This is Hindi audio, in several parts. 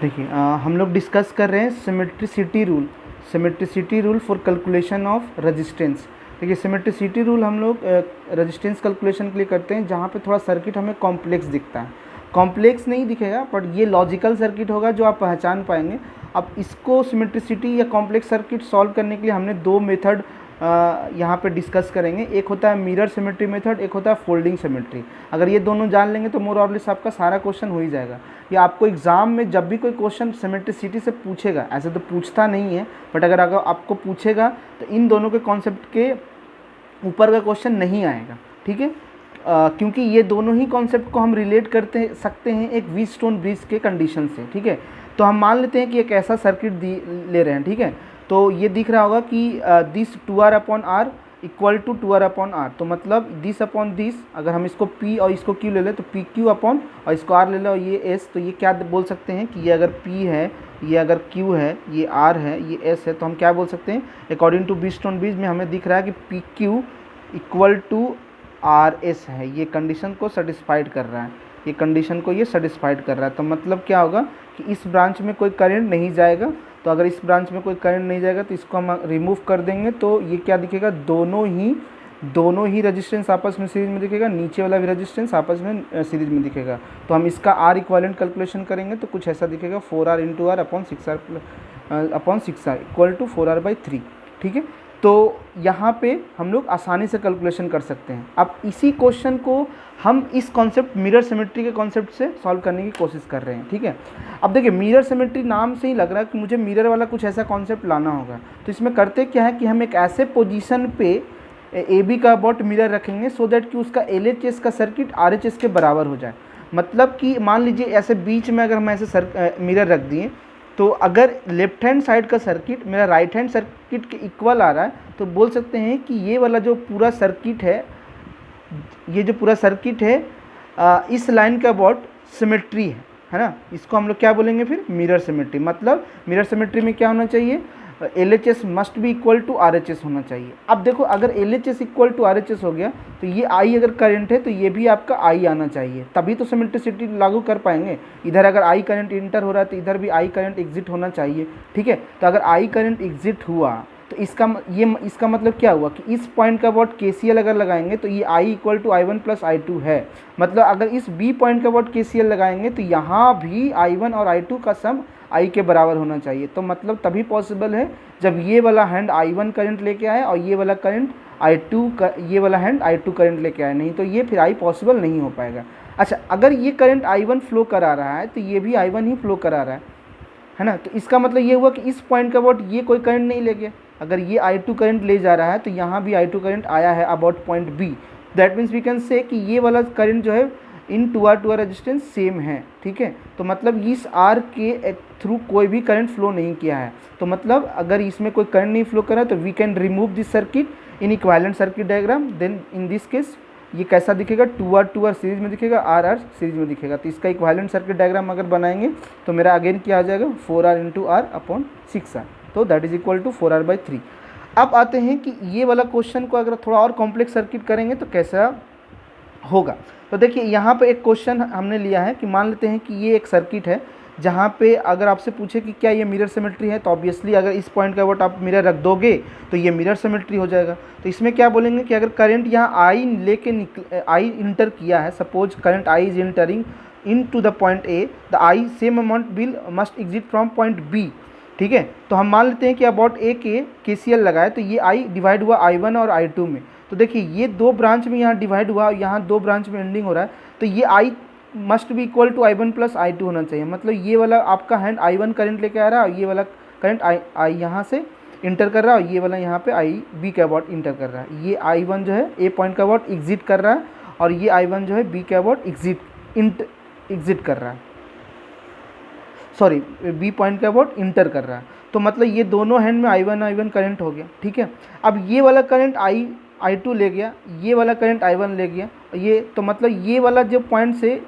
देखिए हम लोग डिस्कस कर रहे हैं symmetricity rule for calculation of resistance. देखिए सिमेट्रिसिटी रूल हम लोग रेजिस्टेंस कैलकुलेशन के लिए करते हैं जहाँ पे थोड़ा सर्किट हमें कॉम्प्लेक्स दिखता है। कॉम्प्लेक्स नहीं दिखेगा बट ये लॉजिकल सर्किट होगा जो आप पहचान पाएंगे। अब इसको सिमेट्रिसिटी या कॉम्प्लेक्स सर्किट सॉल्व करने के लिए हमने दो मेथड यहाँ पे डिस्कस करेंगे। एक होता है मिरर सिमेट्री मेथड, एक होता है फोल्डिंग सिमेट्री। अगर ये दोनों जान लेंगे तो मोर और लेस आपका सारा क्वेश्चन हो ही जाएगा। या आपको एग्ज़ाम में जब भी कोई क्वेश्चन सिमेट्रिसिटी से पूछेगा, ऐसे तो पूछता नहीं है बट अगर आपको पूछेगा तो इन दोनों के कॉन्सेप्ट के ऊपर का क्वेश्चन नहीं आएगा, ठीक है। क्योंकि ये दोनों ही कॉन्सेप्ट को हम रिलेट करते सकते हैं एक व्हीटस्टोन ब्रिज के कंडीशन से, ठीक है। तो हम मान लेते हैं कि एक ऐसा सर्किट ले रहे हैं, ठीक है। तो ये दिख रहा होगा कि this 2R upon R equal to 2R upon R. तो मतलब दिस अपॉन दिस, अगर हम इसको P और इसको Q ले लें तो पी क्यू अपॉन और इसको R ले लें और ये S, तो ये क्या बोल सकते हैं कि ये अगर P है, ये अगर Q है, ये R है, ये S है, तो हम क्या बोल सकते हैं अकॉर्डिंग टू व्हीटस्टोन ब्रिज में हमें दिख रहा है कि P Q equal to R S है। ये कंडीशन को सेटिस्फाइड कर रहा है, ये कंडीशन को ये सेटिस्फाइड कर रहा है। तो मतलब क्या होगा कि इस ब्रांच में कोई करंट नहीं जाएगा। तो अगर इस ब्रांच में कोई करंट नहीं जाएगा तो इसको हम रिमूव कर देंगे तो ये क्या दिखेगा, दोनों ही रेजिस्टेंस आपस में सीरीज में दिखेगा, नीचे वाला भी रेजिस्टेंस आपस में सीरीज में दिखेगा। तो हम इसका आर इक्वालेंट कैलकुलेशन करेंगे तो कुछ ऐसा दिखेगा 4R into R upon 6R equal to 4R/3, ठीक है। तो यहाँ पे हम लोग आसानी से कैलकुलेशन कर सकते हैं। अब इसी क्वेश्चन को हम इस कॉन्सेप्ट मिरर सिमेट्री के कॉन्सेप्ट से सॉल्व करने की कोशिश कर रहे हैं, ठीक है। अब देखिए मिरर सिमेट्री नाम से ही लग रहा है कि मुझे मिरर वाला कुछ ऐसा कॉन्सेप्ट लाना होगा। तो इसमें करते क्या है कि हम एक ऐसे पोजीशन पे ए बी का अबाउट मिरर रखेंगे सो दैट कि उसका LHS का सर्किट RHS के बराबर हो जाए। मतलब कि मान लीजिए ऐसे बीच में अगर हम ऐसे मिरर रख दिए तो अगर लेफ्ट हैंड साइड का सर्किट मेरा राइट हैंड सर्किट के इक्वल आ रहा है तो बोल सकते हैं कि ये वाला जो पूरा सर्किट है, ये जो पूरा सर्किट है इस लाइन का अबाउट सिमेट्री है ना। इसको हम लोग क्या बोलेंगे फिर, मिरर सिमेट्री। मतलब मिरर सिमेट्री में क्या होना चाहिए, LHS must be equal to RHS होना चाहिए। अब देखो अगर LHS इक्वल टू RHS हो गया तो ये I अगर करंट है तो ये भी आपका I आना चाहिए, तभी तो सिमेट्रिसिटी लागू कर पाएंगे। इधर अगर I करंट इंटर हो रहा है तो इधर भी I करंट एग्जिट होना चाहिए, ठीक है। तो अगर I करंट एग्जिट हुआ तो इसका मतलब क्या हुआ कि इस पॉइंट का अबाउट KCL अगर लगाएंगे तो ये I equal to I1 plus I2 है। मतलब अगर इस B पॉइंट का अबाउट KCL लगाएंगे तो यहाँ भी I1 और I2 का सम I के बराबर होना चाहिए। तो मतलब तभी पॉसिबल है जब ये वाला हैंड I1 करंट लेके आए और ये वाला करंट ये वाला हैंड I2 करंट लेके आए, नहीं तो ये फिर I पॉसिबल नहीं हो पाएगा। अच्छा, अगर ये करंट I1 फ्लो करा रहा है तो ये भी I1 ही फ्लो करा रहा है ना। तो इसका मतलब ये हुआ कि इस पॉइंट का अबाउट ये कोई करंट नहीं ले गया। अगर ये I2 करंट ले जा रहा है तो यहाँ भी I2 करंट आया है about point B। That means we can say कि ये वाला करंट जो है इन 2R रेजिस्टेंस सेम है, ठीक है। तो मतलब इस R के थ्रू कोई भी करंट फ्लो नहीं किया है। तो मतलब अगर इसमें कोई करंट नहीं फ्लो करा तो we can remove this circuit in equivalent circuit diagram. Then in this case ये कैसा दिखेगा, 2R सीरीज में दिखेगा, RR सीरीज में दिखेगा। तो इसका इक्विवेलेंट सर्किट डायग्राम अगर बनाएंगे तो मेरा अगेन क्या आ जाएगा 4R into R upon 6R, तो that is equal to 4R/3। अब आते हैं कि ये वाला क्वेश्चन को अगर थोड़ा और कॉम्प्लेक्स सर्किट करेंगे तो कैसा होगा। तो देखिए यहाँ पे एक क्वेश्चन हमने लिया है कि मान लेते हैं कि ये एक सर्किट है जहाँ पे अगर आपसे पूछे कि क्या ये मिरर सिमेट्री है तो ऑब्वियसली अगर इस पॉइंट का अबाउट आप मिरर रख दोगे तो ये मिरर सिमेट्री हो जाएगा। तो इसमें क्या बोलेंगे कि अगर करंट यहाँ I इंटर किया है, suppose current I is entering in to the point A, the I same amount will must exit from point B, ठीक है। तो हम मान लेते हैं कि अबाउट A के KCL लगाए तो ये I डिवाइड हुआ I1 और I2 में। तो देखिए ये दो ब्रांच में यहाँ डिवाइड हुआ, यहाँ दो ब्रांच में एंडिंग हो रहा है, तो ये I must be equal to I1 plus I2 होना चाहिए। मतलब ये वाला आपका हैंड I1 करंट लेके आ रहा है और ये वाला करंट I यहाँ से इंटर कर रहा है और ये वाला यहाँ पे B के अबाउट इंटर कर रहा है। ये I1 जो है A पॉइंट का अबाउट एग्जिट कर रहा है और ये I1 जो है B के अबाउट एग्जिट कर रहा है, सॉरी B पॉइंट के अबाउट इंटर कर रहा है। तो मतलब ये दोनों हैंड में I1 करंट हो गया, ठीक है। अब ये वाला करंट I2 ले गया, ये वाला करंट I1 ले गया, ये तो मतलब ये वाला जो पॉइंट से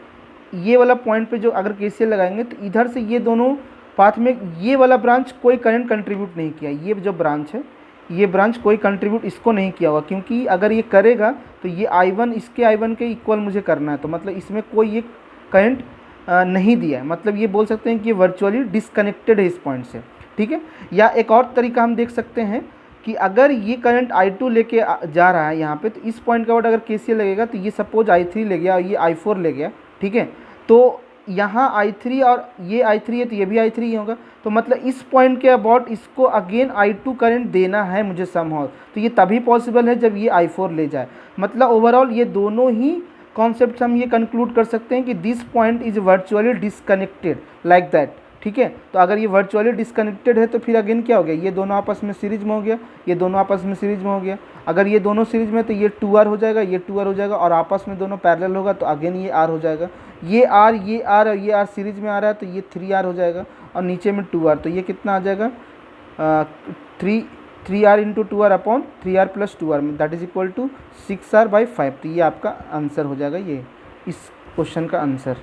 ये वाला पॉइंट पे जो अगर KCL लगाएंगे तो इधर से ये दोनों पाथ में ये वाला ब्रांच कोई करंट कंट्रीब्यूट नहीं किया। ये जो ब्रांच है ये ब्रांच कोई कंट्रीब्यूट इसको नहीं किया होगा, क्योंकि अगर ये करेगा तो ये I1 इसके I1 के इक्वल मुझे करना है। तो मतलब इसमें कोई ये करंट नहीं दिया है, मतलब ये बोल सकते हैं कि ये वर्चुअली डिसकनेक्टेड है इस पॉइंट से, ठीक है। या एक और तरीका हम देख सकते हैं कि अगर ये करंट I2 लेके जा रहा है यहाँ पे, तो इस पॉइंट का बाद अगर KCL लगेगा तो ये सपोज I3 ले गया और ये I4 ले गया, ठीक है। तो यहाँ I3 और ये I3 है तो ये भी I3 ही होगा, तो मतलब इस पॉइंट के अबाउट इसको अगेन I2 करंट देना है मुझे समहाउ, तो ये तभी पॉसिबल है जब ये I4 ले जाए। मतलब ओवरऑल ये दोनों ही कॉन्सेप्ट हम ये कंक्लूड कर सकते हैं कि this point is virtually disconnected like that, ठीक है। तो अगर ये वर्चुअली डिसकनेक्टेड है तो फिर अगेन क्या हो गया, ये दोनों आपस में सीरीज में हो गया, ये दोनों आपस में सीरीज में हो गया। अगर ये दोनों सीरीज में तो ये 2R हो जाएगा, ये 2R हो जाएगा, और आपस में दोनों पैरेलल होगा तो अगेन ये R हो जाएगा। ये R और ये R सीरीज में आ रहा है तो ये 3R हो जाएगा, और नीचे में 2R, तो ये कितना आ जाएगा 3R into 2R upon 3R plus 2R में, that is equal to 6R/5। तो ये आपका आंसर हो जाएगा, ये इस क्वेश्चन का आंसर।